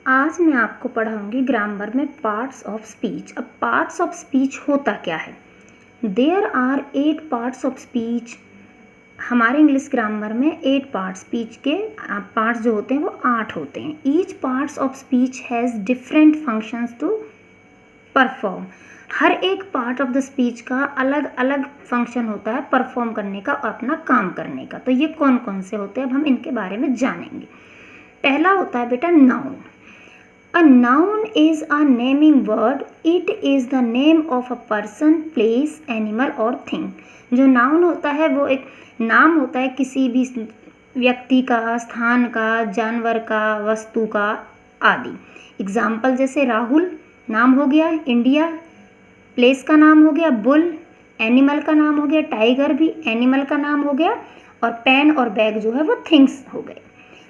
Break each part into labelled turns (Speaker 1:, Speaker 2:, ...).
Speaker 1: आज मैं आपको पढ़ाऊंगी ग्रामर में पार्ट्स ऑफ स्पीच। अब पार्ट्स ऑफ स्पीच होता क्या है? There are 8 parts of speech. हमारे इंग्लिश ग्रामर में 8 पार्ट स्पीच के पार्ट्स जो होते हैं वो 8 होते हैं। Each parts of speech has different functions to perform. हर एक पार्ट ऑफ द स्पीच का अलग अलग फंक्शन होता है परफॉर्म करने का और अपना काम करने का। तो ये कौन कौन से होते हैं, अब हम इनके बारे में जानेंगे। पहला होता है बेटा noun. A noun is a naming word. It is the name of a person, place, animal or thing. जो नाउन होता है वो एक नाम होता है किसी भी व्यक्ति का, स्थान का, जानवर का, वस्तु का आदि। एग्जाम्पल जैसे राहुल नाम हो गया, इंडिया प्लेस का नाम हो गया, बुल एनिमल का नाम हो गया, टाइगर भी एनिमल का नाम हो गया, और पेन और बैग जो है वो थिंग्स हो गए।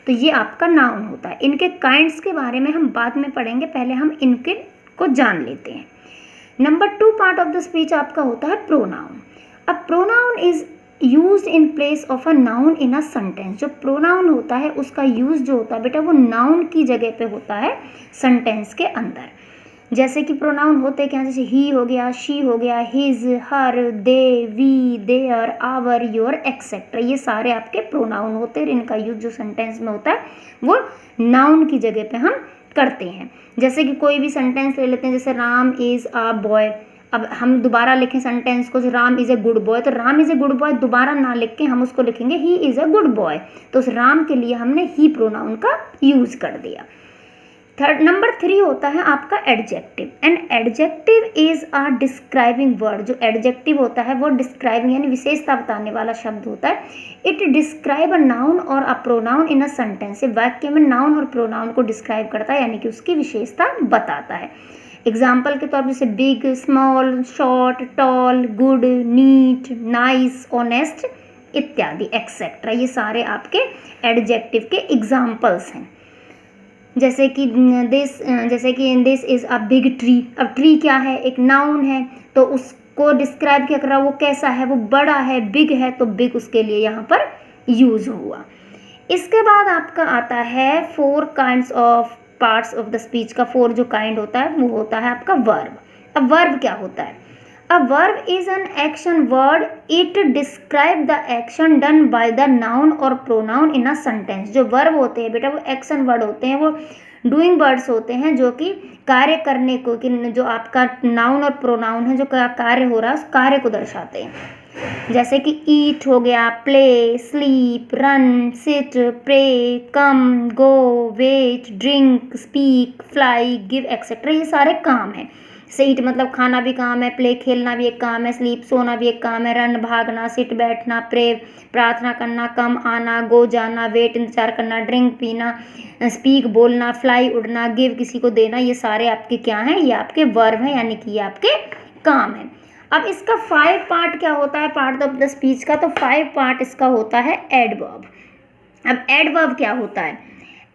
Speaker 1: तो ये आपका नाउन होता है। इनके काइंड्स के बारे में हम बाद में पढ़ेंगे, पहले हम इनके को जान लेते हैं। Number 2 part of the speech आपका होता है प्रोनाउन। अब pronoun is used in place of a noun in a sentence. जो प्रोनाउन होता है उसका यूज जो होता है बेटा वो नाउन की जगह पे होता है सेंटेंस के अंदर। जैसे कि प्रोनाउन होते क्या, जैसे ही हो गया, शी हो गया, his, her, they, we, there, our, your, etcetera. ये सारे आपके प्रोनाउन होते हैं। इनका यूज जो सेंटेंस में होता है वो नाउन की जगह पे हम करते हैं। जैसे कि कोई भी सेंटेंस ले लेते हैं, जैसे राम इज़ अ बॉय। अब हम दोबारा लिखें सेंटेंस को, जो Ram is a good boy, तो Ram is a good boy दोबारा ना लिख के हम उसको लिखेंगे he is a good boy. तो उस राम के लिए हमने ही प्रोनाउन का यूज कर दिया। नंबर 3 होता है आपका adjective. And adjective is a describing word. जो एडजेक्टिव होता है वो डिस्क्राइबिंग यानी विशेषता बताने वाला शब्द होता है। इट डिस्क्राइब अ नाउन और a pronoun in a sentence. वाक्य में नाउन और प्रोनाउन को डिस्क्राइब करता है यानी कि उसकी विशेषता बताता है। एग्जाम्पल के तौर पर जैसे big, small, short, tall, good, neat, nice, honest इत्यादि एक्सेट्रा। ये सारे आपके एडजेक्टिव के एग्जाम्पल्स हैं। जैसे कि this is a big tree. अब ट्री क्या है, एक नाउन है, तो उसको डिस्क्राइब क्या कर रहा है, वो कैसा है, वो बड़ा है, बिग है, तो बिग उसके लिए यहाँ पर यूज हुआ। इसके बाद आपका आता है 4 kinds of parts of the speech का 4 जो काइंड होता है वो होता है आपका वर्ब। अब वर्ब क्या होता है? A verb is an action word. It describe the action done by the noun or pronoun in a sentence. जो verb होते हैं बेटा वो action word होते हैं, वो doing words होते हैं जो कि कार्य करने को, कि जो आपका noun और pronoun है जो कार्य हो रहा है उस कार्य को दर्शाते हैं। जैसे कि eat हो गया, play, sleep, run, sit, pray, come, go, wait, drink, speak, fly, give, etc. ये सारे काम हैं। सीट मतलब खाना भी काम है, प्ले खेलना भी एक काम है, स्लीप सोना भी एक काम है, रन भागना, सिट बैठना, प्रे प्रार्थना करना, कम आना, गो जाना, वेट इंतजार करना, ड्रिंक पीना, स्पीक बोलना, फ्लाई उड़ना, गिव किसी को देना, ये सारे आपके क्या हैं? ये आपके वर्ब हैं यानी कि ये आपके काम हैं। अब इसका 5 पार्ट क्या होता है पार्ट ऑफ द स्पीच का? तो 5 पार्ट इसका होता है एडवर्ब। अब एडवर्ब क्या होता है?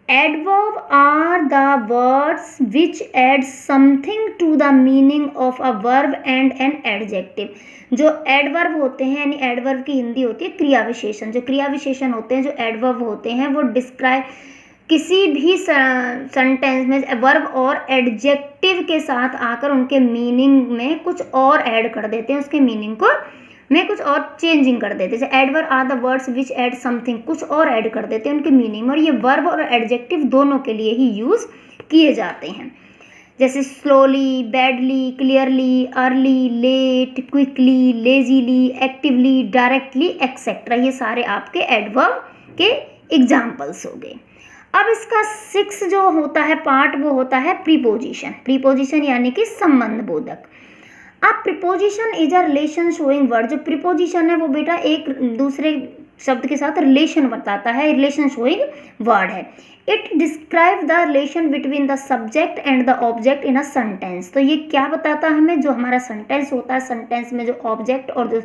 Speaker 1: Adverb are the words which add something to the meaning of a verb and an adjective. जो एडवर्ब होते हैं यानी एडवर्ब की हिंदी होती है क्रिया विशेषण। जो क्रिया विशेषण होते हैं, जो एडवर्ब होते हैं, वो डिस्क्राइब किसी भी सेंटेंस में वर्ब और एडजेक्टिव के साथ आकर उनके मीनिंग में कुछ और ऐड कर देते हैं, उसके मीनिंग को में कुछ और चेंजिंग कर देते हैं। जैसे adverb are the words which add something, कुछ और ऐड कर देते हैं उनके मीनिंग में, और ये वर्ब और एडजेक्टिव दोनों के लिए ही यूज़ किए जाते हैं। जैसे slowly, badly, clearly, early, late, quickly, lazily, actively, directly etcetera. ये सारे आपके एडवर्ब के एग्जाम्पल्स हो गए। अब इसका 6 जो होता है पार्ट वो होता है प्रीपोजिशन। प्रीपोजिशन यानी कि संबंध बोधक। अब preposition is a relation showing word. जो प्रीपोजिशन है वो बेटा एक दूसरे शब्द के साथ रिलेशन बताता है, रिलेशन शोइंग वर्ड है। It describe the relation between the subject and the object in a sentence. तो ये क्या बताता है हमें? जो हमारा सेंटेंस होता है, सेंटेंस में जो ऑब्जेक्ट और जो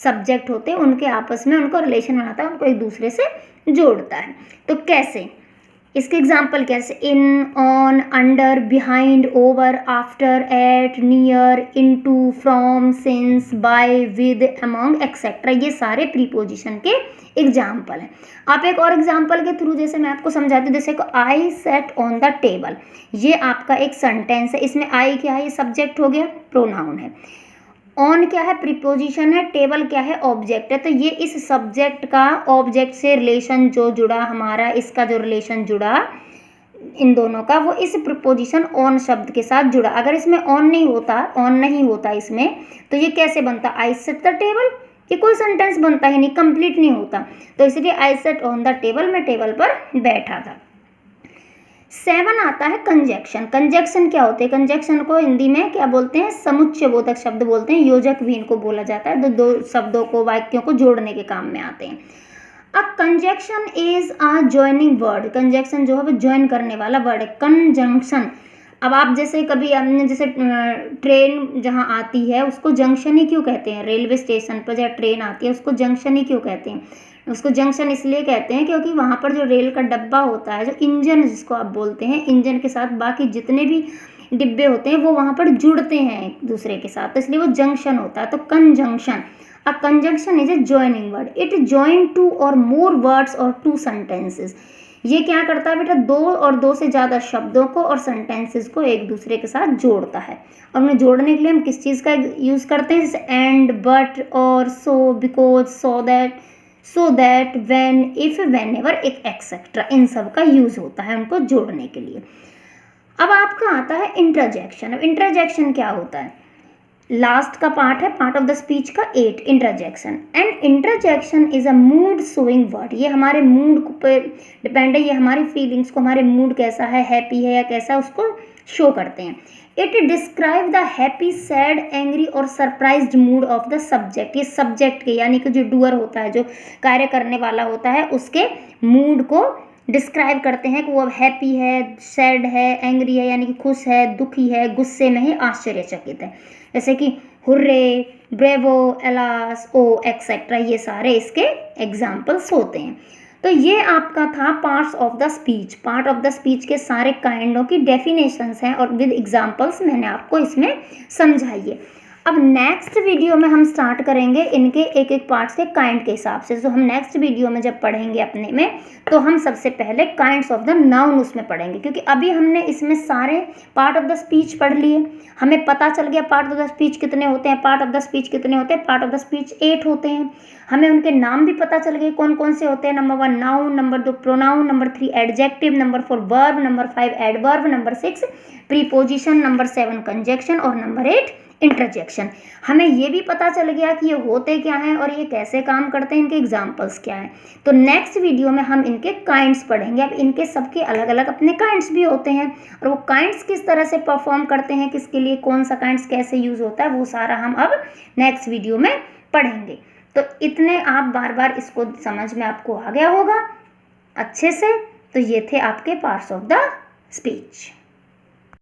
Speaker 1: सब्जेक्ट होते हैं उनके आपस में उनको रिलेशन बनाता है, उनको एक दूसरे से जोड़ता है। तो कैसे? इसके एग्जाम्पल कैसे, in, on, under, behind, over, after, at, near, into, from, since, by, with, among, etcetera, ये सारे प्रीपोजिशन के एग्जाम्पल हैं। आप एक और एग्जाम्पल के थ्रू जैसे मैं आपको समझाती हूँ, जैसे आई सेट ऑन द टेबल, ये आपका एक सेंटेंस है। इसमें आई क्या है, ये सब्जेक्ट हो गया, प्रोनाउन है। ऑन क्या है, प्रीपोजिशन है। टेबल क्या है, ऑब्जेक्ट है। तो ये इस सब्जेक्ट का ऑब्जेक्ट से रिलेशन जो जुड़ा हमारा, इसका जो रिलेशन जुड़ा इन दोनों का, वो इस प्रीपोजिशन ऑन शब्द के साथ जुड़ा। अगर इसमें ऑन नहीं होता इसमें, तो ये कैसे बनता, आई सेट द टेबल, ये कोई सेंटेंस बनता ही नहीं, कंप्लीट नहीं होता। तो इसलिए आई सेट ऑन द टेबल, मैं टेबल पर बैठा था। 7 आता है कंजक्शन। कंजक्शन क्या होते हैं, कंजक्शन को हिंदी में क्या बोलते हैं, समुच्चय बोधक शब्द बोलते हैं। योजक भी इनको बोला जाता है, दो शब्दों को, वाक्यों को जोड़ने के काम में आते हैं। अब conjunction is a joining word, conjunction जो है वो ज्वाइन करने वाला वर्ड है, कंजंक्शन। अब आप जैसे कभी हमने जैसे ट्रेन जहाँ आती है उसको जंक्शन ही क्यों कहते हैं, रेलवे स्टेशन पर जहाँ ट्रेन आती है उसको जंक्शन ही क्यों कहते हैं, उसको जंक्शन इसलिए कहते हैं क्योंकि वहाँ पर जो रेल का डब्बा होता है, जो इंजन जिसको आप बोलते हैं, इंजन के साथ बाकी जितने भी डिब्बे होते हैं वो वहाँ पर जुड़ते हैं एक दूसरे के साथ, तो इसलिए वो जंक्शन होता है। तो conjunction, a conjunction is a joining word, it join two or more words or two sentences. ये क्या करता है बेटा, दो और दो से ज़्यादा शब्दों को और सेंटेंसेस को एक दूसरे के साथ जोड़ता है। और उन्हें जोड़ने के लिए हम किस चीज़ का यूज़ करते हैं, जैसे एंड, बट, और, so, because, so that, when, if, whenever, एक एक्सेट्रा, इन सब का यूज़ होता है उनको जोड़ने के लिए। अब आपका आता है इंटरजेक्शन। अब इंटरजेक्शन क्या होता है, लास्ट का पार्ट है पार्ट ऑफ द स्पीच का 8, interjection. And interjection is a mood showing word, ये हमारे मूड पे डिपेंड है, ये हमारी फीलिंग्स को, हमारे मूड कैसा है, हैप्पी है या कैसा, उसको शो करते हैं। It describe the happy, sad, angry और surprised mood of the subject, ये सब्जेक्ट के यानी कि जो डूअर होता है, जो कार्य करने वाला होता है, उसके मूड को डिस्क्राइब करते हैं कि वो अब हैप्पी है, सैड है, एंग्री है यानी कि खुश है, दुखी है, गुस्से में है, आश्चर्यचकित है। जैसे कि हुर्रे, ब्रेवो, एलास, ओ, एक्सेट्रा, ये सारे इसके एग्जाम्पल्स होते हैं। तो ये आपका था parts of the speech. Part of the speech के सारे काइंडों की डेफिनेशंस हैं और विद एग्जाम्पल्स मैंने आपको इसमें समझाई है। अब नेक्स्ट वीडियो में हम स्टार्ट करेंगे इनके एक एक पार्ट्स के काइंड के हिसाब से। तो हम नेक्स्ट वीडियो में जब पढ़ेंगे अपने में, तो हम सबसे पहले काइंड्स ऑफ द नाउन उसमें पढ़ेंगे, क्योंकि अभी हमने इसमें सारे पार्ट ऑफ द स्पीच पढ़ लिए, हमें पता चल गया पार्ट ऑफ द स्पीच कितने होते हैं, पार्ट ऑफ द स्पीच कितने होते हैं, पार्ट ऑफ द स्पीच 8 होते हैं। हमें उनके नाम भी पता चल गए कौन कौन से होते हैं, number 1 noun, number 2 pronoun, number 3 adjective, number 4 verb, number 5 adverb, number 6 preposition, number 7 conjunction और नंबर 8 इंटरजेक्शन। हमें ये भी पता चल गया कि ये होते क्या हैं और ये कैसे काम करते हैं, इनके एग्जाम्पल्स क्या हैं। तो नेक्स्ट वीडियो में हम इनके काइंड्स पढ़ेंगे। अब इनके सबके अलग अलग अपने काइंड्स भी होते हैं और वो काइंड्स किस तरह से परफॉर्म करते हैं, किसके लिए कौन सा काइंड्स कैसे यूज होता है, वो सारा हम अब नेक्स्ट वीडियो में पढ़ेंगे। तो इतने आप बार बार इसको समझ में आपको आ गया होगा अच्छे से। तो ये थे आपके पार्ट्स ऑफ द स्पीच।